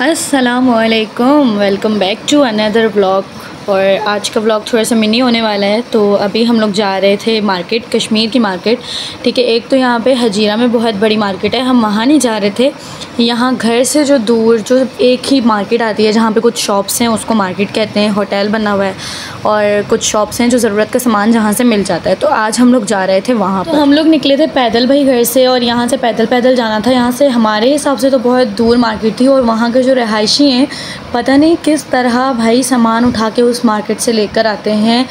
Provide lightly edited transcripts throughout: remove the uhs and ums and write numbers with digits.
अस्सलामुअलैकुम, welcome back to another vlog. और आज का व्लॉग थोड़ा सा मिनी होने वाला है। तो अभी हम लोग जा रहे थे मार्केट, कश्मीर की मार्केट। ठीक है, एक तो यहाँ पे हजीरा में बहुत बड़ी मार्केट है, हम वहाँ नहीं जा रहे थे। यहाँ घर से जो दूर जो एक ही मार्केट आती है जहाँ पे कुछ शॉप्स हैं, उसको मार्केट कहते हैं। होटल बना हुआ है और कुछ शॉप्स हैं जो ज़रूरत का सामान जहाँ से मिल जाता है। तो आज हम लोग जा रहे थे वहाँ पर। तो हम लोग निकले थे पैदल भाई घर से, और यहाँ से पैदल जाना था। यहाँ से हमारे हिसाब से तो बहुत दूर मार्केट थी, और वहाँ के जो रहायशी हैं पता नहीं किस तरह भाई सामान उठा के उस मार्केट से लेकर आते हैं।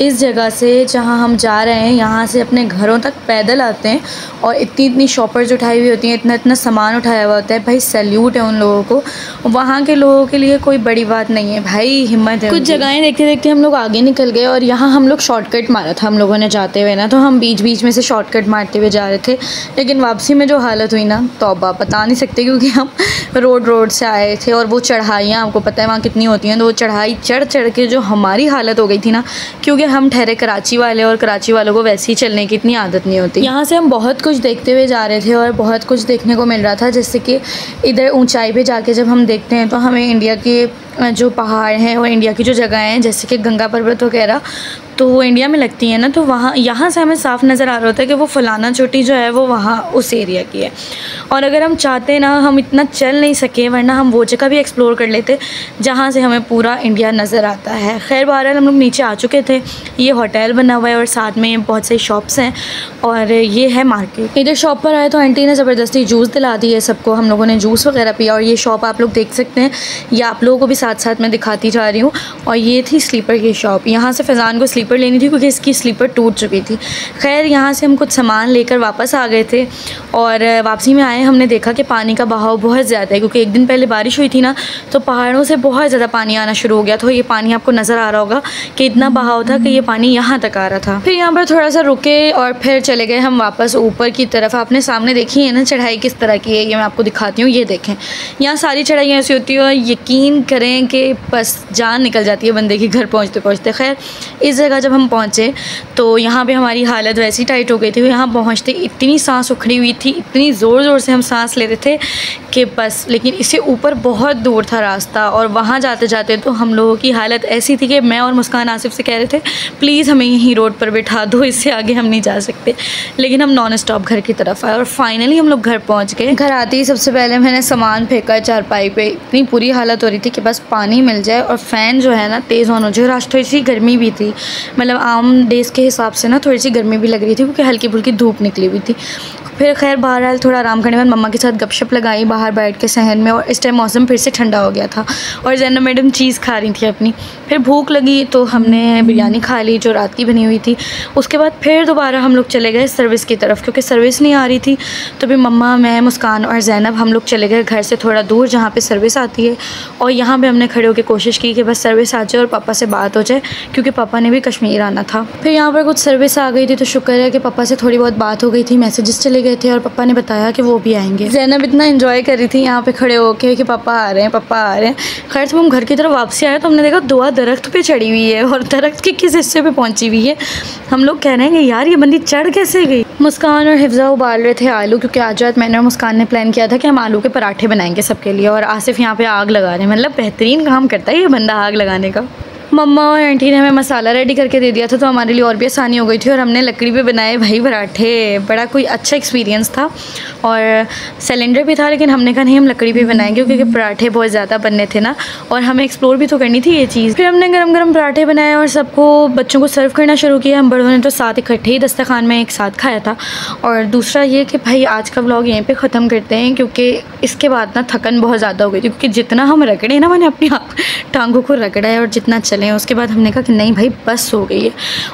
इस जगह से जहाँ हम जा रहे हैं यहाँ से अपने घरों तक पैदल आते हैं, और इतनी शॉपर्स उठाई हुई होती हैं, इतना सामान उठाया हुआ होता है। भाई सैल्यूट है उन लोगों को। वहाँ के लोगों के लिए कोई बड़ी बात नहीं है भाई, हिम्मत है। कुछ जगहें देखते देखते हम लोग आगे निकल गए, और यहाँ हम लोग शॉर्टकट मारा था हम लोगों ने जाते हुए ना। तो हम बीच में से शॉर्टकट मारते हुए जा रहे थे, लेकिन वापसी में जो हालत हुई ना, तौबा बता नहीं सकते, क्योंकि हम रोड से आए थे। और वो चढ़ाइयाँ आपको पता है वहाँ कितनी होती हैं। तो वो चढ़ाई चढ़ के जो हमारी हालत हो गई थी ना, क्योंकि हम ठहरे कराची वाले, और कराची वालों को वैसे ही चलने की इतनी आदत नहीं होती। यहाँ से हम बहुत कुछ देखते हुए जा रहे थे, और बहुत कुछ देखने को मिल रहा था। जैसे कि इधर ऊंचाई पे जाके जब हम देखते हैं तो हमें इंडिया के जो पहाड़ हैं और इंडिया की जो जगह हैं, जैसे कि गंगा पर्वत वगैरह, तो वो इंडिया में लगती है ना। तो वहाँ यहाँ से हमें साफ़ नज़र आ रहा होता है कि वो फलाना चोटी जो है वो वहाँ उस एरिया की है। और अगर हम चाहते ना, हम इतना चल नहीं सके, वरना हम वो जगह भी एक्सप्लोर कर लेते जहाँ से हमें पूरा इंडिया नज़र आता है। खैर बहरहाल हम लोग नीचे आ चुके थे। ये होटल बना हुआ है और साथ में बहुत सारी शॉप्स हैं, और ये है मार्केट। इधर शॉप पर आए तो आंटी ने ज़बरदस्ती जूस दिला दी है सबको। हम लोगों ने जूस वगैरह पिया, और ये शॉप आप लोग देख सकते हैं, या आप लोगों को भी साथ में दिखाती जा रही हूँ। और ये थी स्लीपर की शॉप। यहाँ से फैज़ान को स्लीपर लेनी थी क्योंकि इसकी स्लीपर टूट चुकी थी। खैर यहाँ से हम कुछ सामान लेकर वापस आ गए थे, और वापसी में आए हमने देखा कि पानी का बहाव बहुत ज़्यादा है, क्योंकि एक दिन पहले बारिश हुई थी ना, तो पहाड़ों से बहुत ज़्यादा पानी आना शुरू हो गया। तो ये पानी आपको नज़र आ रहा होगा कि इतना बहाव था कि ये पानी यहाँ तक आ रहा था। फिर यहाँ पर थोड़ा सा रुके और फिर चले गए हम वापस ऊपर की तरफ। आपने सामने देखी है ना चढ़ाई किस तरह की है, ये मैं आपको दिखाती हूँ। ये देखें, यहाँ सारी चढ़ाइयाँ ऐसी होती है, यकीन करें कि बस जान निकल जाती है बंदे की घर पहुँचते पहुँचते। खैर इस जगह जब हम पहुँचे तो यहाँ पे हमारी हालत वैसी टाइट हो गई थी। यहाँ पहुँचते इतनी सांस उखड़ी हुई थी, इतनी ज़ोर से हम सांस ले रहे थे कि बस। लेकिन इससे ऊपर बहुत दूर था रास्ता, और वहाँ जाते जाते तो हम लोगों की हालत ऐसी थी कि मैं और मुस्कान आसिफ से कह रहे थे प्लीज़ हमें यहीं रोड पर बैठा दो, इससे आगे हम नहीं जा सकते। लेकिन हम नॉन स्टॉप घर की तरफ आए, और फाइनली हम लोग घर पहुँच गए। घर आते ही सबसे पहले मैंने सामान फेंका चारपाई पे। इतनी बुरी हालत हो रही थी कि बस पानी मिल जाए और फ़ैन जो है ना तेज़ ऑन हो जाए। और आज थोड़ी सी गर्मी भी थी, मतलब आम डेज़ के हिसाब से ना थोड़ी सी गर्मी भी लग रही थी, क्योंकि हल्की फुल्की धूप निकली हुई थी। फिर खैर बहरहाल थोड़ा आराम करने के बाद मम्मा के साथ गपशप लगाई बाहर बैठ के सहन में। और इस टाइम मौसम फिर से ठंडा हो गया था, और ज़ैनब मैडम चीज़ खा रही थी अपनी। फिर भूख लगी तो हमने बिरयानी खा ली जो रात की बनी हुई थी। उसके बाद फिर दोबारा हम लोग चले गए सर्विस की तरफ, क्योंकि सर्विस नहीं आ रही थी। तो फिर मम्मा, मैं, मुस्कान और ज़ैनब हम लोग चले गए घर से थोड़ा दूर जहाँ पर सर्विस आती है। और यहाँ पर हमने खड़े होकर कोशिश की कि बस सर्विस आ जाए और पापा से बात हो जाए, क्योंकि पापा ने भी कश्मीर आना था। फिर यहाँ पर कुछ सर्विस आ गई थी, तो शुक्र है कि पापा से थोड़ी बहुत बात हो गई थी। मैसेजेस चले गए थे और पापा ने बताया कि वो भी आएंगे। ज़ैनब इतना एंजॉय कर रही थी यहाँ पे खड़े होके कि पापा आ रहे हैं, पापा आ रहे हैं। खैर जब हम घर की तरफ वापसी आए तो हमने देखा दुआ दरख्त पे चढ़ी हुई है, और दरख्त के किस हिस्से पे पहुंची हुई है। हम लोग कह रहे हैं कि यार ये बंदी चढ़ कैसे गई। मुस्कान और हिफ्ज़ा उबाल रहे थे आलू, क्योंकि आज रात मैंने और मुस्कान ने प्लान किया था कि हम आलू के पराठे बनाएंगे सबके लिए। और आसिफ यहाँ पे आग लगा रहे हैं, मतलब बेहतरीन काम करता है ये बंदा आग लगाने का। मम्मा और आंटी ने हमें मसाला रेडी करके दे दिया था, तो हमारे लिए और भी आसानी हो गई थी। और हमने लकड़ी पे बनाए भाई पराठे। बड़ा कोई अच्छा एक्सपीरियंस था। और सिलेंडर भी था, लेकिन हमने कहा नहीं हम लकड़ी पे बनाएंगे, क्योंकि पराठे बहुत ज़्यादा बनने थे ना, और हमें एक्सप्लोर भी तो करनी थी ये चीज़। फिर हमने गरम गरम पराठे बनाए और सबको बच्चों को सर्व करना शुरू किया। हम बड़ों ने तो साथ इकट्ठे ही दस्तरखान में एक साथ खाया था। और दूसरा ये कि भाई आज का व्लॉग यहीं पर ख़त्म करते हैं, क्योंकि इसके बाद ना थकन बहुत ज़्यादा हो गई थी, क्योंकि जितना हम रगड़े ना, मैंने अपनी टांगों को रगड़ा है, और जितना चले उसके बाद हमने कहा कि नहीं भाई बस हो गई है।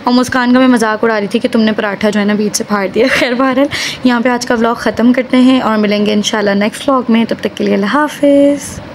और मुस्कान का मैं मजाक उड़ा रही थी कि तुमने पराठा जो है ना बीच से फाड़ दिया। खैर बहरहाल यहाँ पे आज का व्लॉग ख़त्म करते हैं, और मिलेंगे इंशाल्लाह नेक्स्ट व्लॉग में। तब तक के लिए अल्लाह हाफ़िज़।